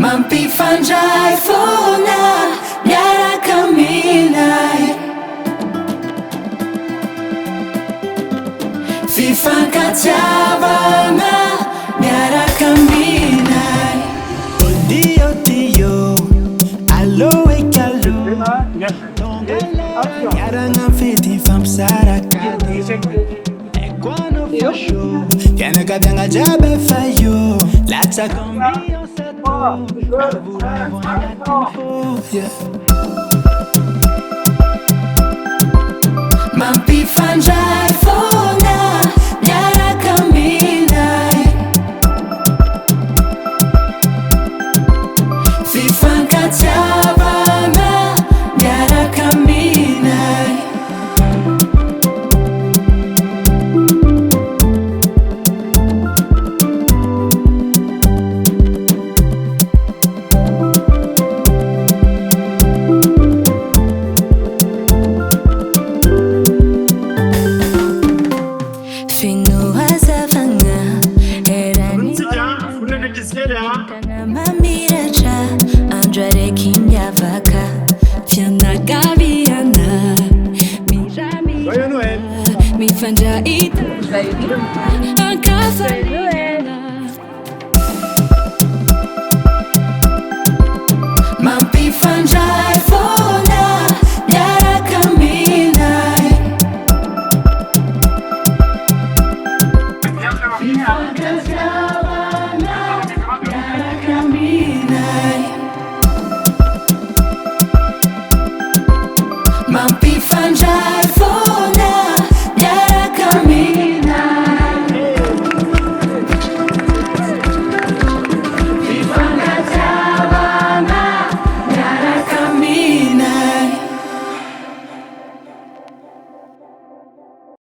Mampifandray foana miaraka aminay, fifankatiavana miaraka aminay. Odio dio, allo e callo. Yaranga fiti famsaraka. E quando for show, viene cadanga jabe fayo. Latsa combio sato, yeah. Mampifandray foana miaraka aminay, fifankatiavana miaraka aminay. Mamiracha, Andrade Kinyavaka, Fiana Gaviana, Mirami, Mi Fanja Ita, Ancafarena. Mampifandray